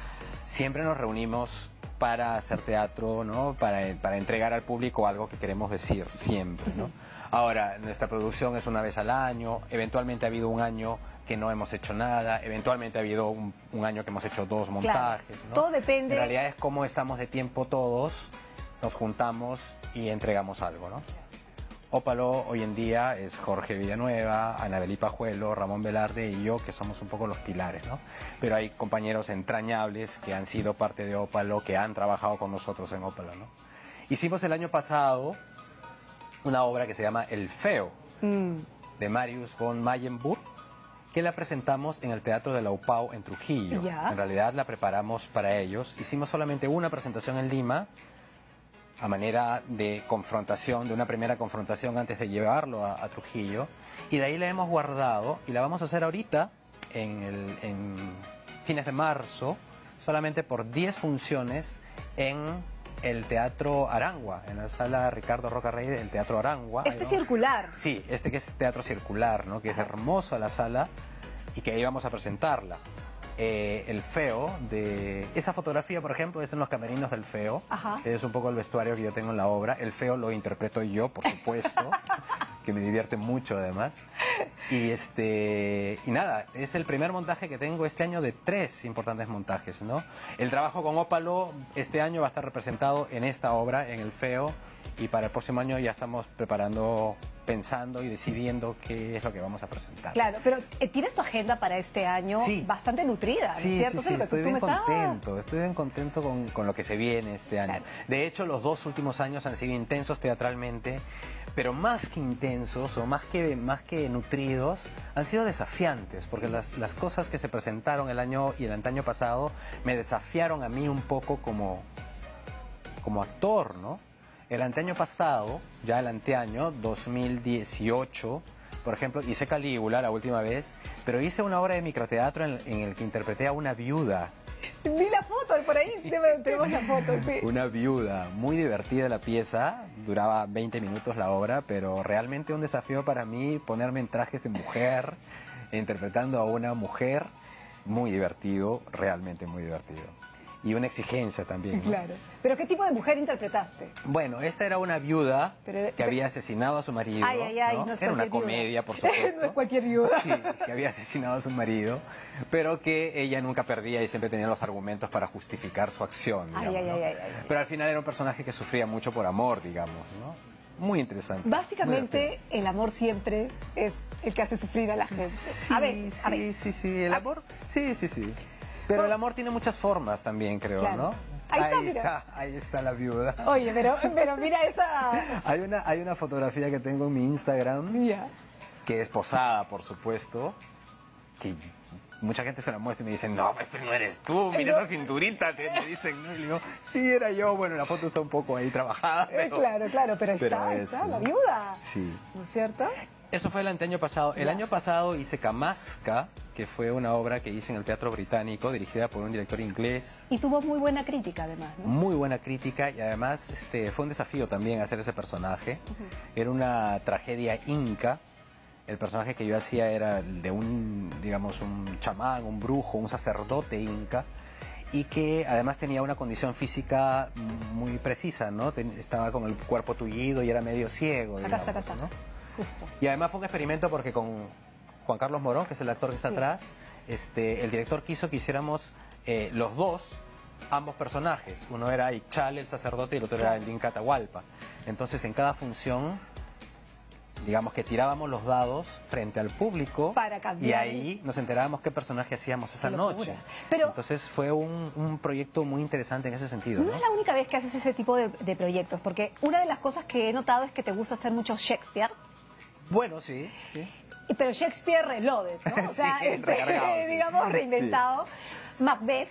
siempre nos reunimos para hacer teatro, ¿no? Para entregar al público algo que queremos decir siempre, ¿no? Ahora, nuestra producción es una vez al año, eventualmente ha habido un año que no hemos hecho nada, eventualmente ha habido un año que hemos hecho 2 montajes, ¿no? Todo depende. En realidad es como estamos de tiempo todos, nos juntamos y entregamos algo, ¿no? Ópalo hoy en día es Jorge Villanueva, Anabelí Pajuelo, Ramón Velarde y yo, que somos un poco los pilares, ¿no? Pero hay compañeros entrañables que han sido parte de Ópalo, que han trabajado con nosotros en Ópalo, ¿no? Hicimos el año pasado una obra que se llama El Feo, de Marius von Mayenburg, que la presentamos en el Teatro de la UPAU en Trujillo. Ya. En realidad la preparamos para ellos. Hicimos solamente una presentación en Lima, a manera de confrontación, de una primera confrontación antes de llevarlo a Trujillo, y de ahí la hemos guardado y la vamos a hacer ahorita en fines de marzo, solamente por 10 funciones en el Teatro Arangua, en la sala Ricardo Roca Rey del Teatro Arangua. Este circular. Sí, que es teatro circular, ¿no? Que es hermosa la sala y que ahí vamos a presentarla. El Feo, esa fotografía, por ejemplo, es en los camerinos del Feo. Ajá. Es un poco el vestuario que yo tengo en la obra. El Feo lo interpreto yo, por supuesto, que me divierte mucho además. Y nada, es el primer montaje que tengo este año de 3 importantes montajes, ¿no? El trabajo con Ópalo este año va a estar representado en esta obra, en El Feo, y para el próximo año ya estamos preparando, pensando y decidiendo qué es lo que vamos a presentar. Claro, pero tienes tu agenda para este año bastante nutrida, ¿no es Sí, cierto? sí, Eso es lo que estoy tú bien me estabas- contento, estoy bien contento con lo que se viene este año. Claro. De hecho, los 2 últimos años han sido intensos teatralmente, pero más que intensos o más que nutridos, han sido desafiantes, porque las cosas que se presentaron el año y el antaño pasado me desafiaron a mí un poco como actor, ¿no? El anteaño pasado, ya el anteaño, 2018, por ejemplo, hice Calígula la última vez, pero hice una obra de microteatro en el que interpreté a una viuda Vi la foto, por ahí tenemos la foto, sí. Una viuda, muy divertida la pieza, duraba 20 minutos la obra, pero realmente un desafío para mí ponerme en trajes de mujer, interpretando a una mujer, muy divertido, realmente muy divertido. Y una exigencia también, ¿no? Claro. ¿Pero qué tipo de mujer interpretaste? Bueno, esta era una viuda que había asesinado a su marido. ¿no? No es era una comedia, por supuesto. No es cualquier viuda. Sí, que había asesinado a su marido, pero que ella nunca perdía y siempre tenía los argumentos para justificar su acción. Digamos, ¿no? Pero al final era un personaje que sufría mucho por amor, digamos, ¿no? Muy interesante. Básicamente, el amor siempre es el que hace sufrir a la gente. Sí, a veces. Sí, el amor, sí. Pero el amor tiene muchas formas también, creo, claro. ¿no? Ahí está la viuda. Oye, pero mira esa... Hay una fotografía que tengo en mi Instagram, que es posada, por supuesto, que mucha gente se la muestra y me dicen, no, este no eres tú, mira esa cinturita, te dicen, ¿no? Y digo, sí, era yo, bueno, la foto está un poco ahí trabajada. Pero, claro, pero está, la viuda. Sí. ¿No es cierto? Eso fue el año pasado. El año pasado hice Kamasca, que fue una obra que hice en el Teatro Británico, dirigida por un director inglés. Y tuvo muy buena crítica, además, ¿no? Muy buena crítica, y además fue un desafío también hacer ese personaje. Era una tragedia inca. El personaje que yo hacía era de un chamán, un brujo, un sacerdote inca, y que además tenía una condición física muy precisa, ¿no? Estaba con el cuerpo tullido y era medio ciego. Acá está. ¿no? Justo. Y además fue un experimento porque con Juan Carlos Morón, que es el actor que está atrás, el director quiso que hiciéramos los dos, ambos personajes. Uno era Ixchel, el sacerdote, y el otro era el Inca Atahualpa. Entonces en cada función, digamos que tirábamos los dados frente al público para cambiar, y ahí nos enterábamos qué personaje hacíamos esa noche. Pero entonces fue un proyecto muy interesante en ese sentido. No es la única vez que haces ese tipo de proyectos, porque una de las cosas que he notado es que te gusta hacer mucho Shakespeare. Bueno, sí. Pero Shakespeare reloaded, ¿no? O sea, digamos, reinventado. Sí. Macbeth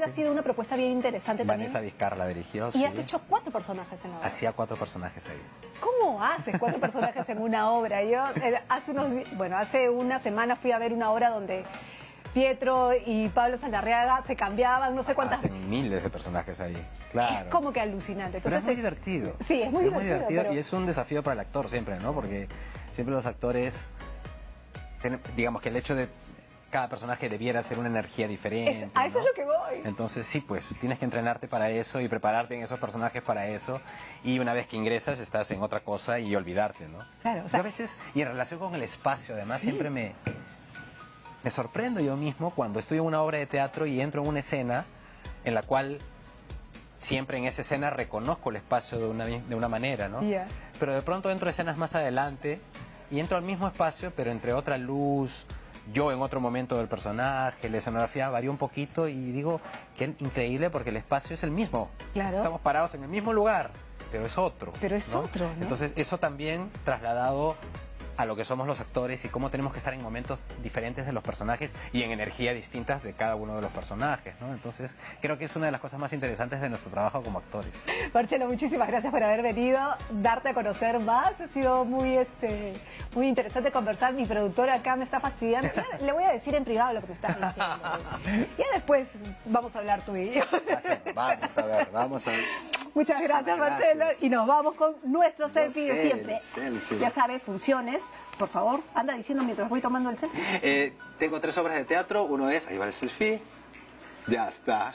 ha sido una propuesta bien interesante también. Vanessa Vizcarra la dirigió. Y has hecho 4 personajes en la obra. Hacía 4 personajes ahí. ¿Cómo haces 4 personajes en una obra? Yo hace una semana fui a ver una obra donde Pietro y Pablo Saldarriaga se cambiaban, no sé cuántas... Hacen miles de personajes ahí, claro. Es como que alucinante. Entonces, pero es muy divertido. Sí, es muy divertido. Pero... Y es un desafío para el actor siempre, ¿no? Porque siempre los actores, digamos que el hecho de cada personaje debiera ser una energía diferente. A eso es lo que voy. Entonces sí, pues tienes que entrenarte para eso y prepararte en esos personajes para eso. Y una vez que ingresas estás en otra cosa y olvidarte, ¿no? Claro, yo a veces, y en relación con el espacio, además, siempre me sorprendo yo mismo cuando estoy en una obra de teatro y entro en una escena en la cual siempre en esa escena reconozco el espacio de una manera, ¿no? Pero de pronto entro a escenas más adelante y entro al mismo espacio, pero entre otra luz, yo en otro momento del personaje, la escenografía varía un poquito y digo que es increíble porque el espacio es el mismo. Claro. Estamos parados en el mismo lugar, pero es otro. Pero es otro, ¿no? Entonces eso también trasladado a lo que somos los actores y cómo tenemos que estar en momentos diferentes de los personajes y en energías distintas de cada uno de los personajes, ¿no? Entonces, creo que es una de las cosas más interesantes de nuestro trabajo como actores. Marcelo, muchísimas gracias por haber venido, darte a conocer más. Ha sido muy interesante conversar. Mi productora acá me está fastidiando. Le voy a decir en privado lo que te estás diciendo. Ya después vamos a hablar tú y yo. Vamos a ver. Muchas gracias, Marcelo. Y nos vamos con nuestro selfie de siempre. Ya sabes, funciones. Por favor, anda diciendo mientras voy tomando el selfie. Tengo 3 obras de teatro. Uno es, ahí va el selfie. Ya está.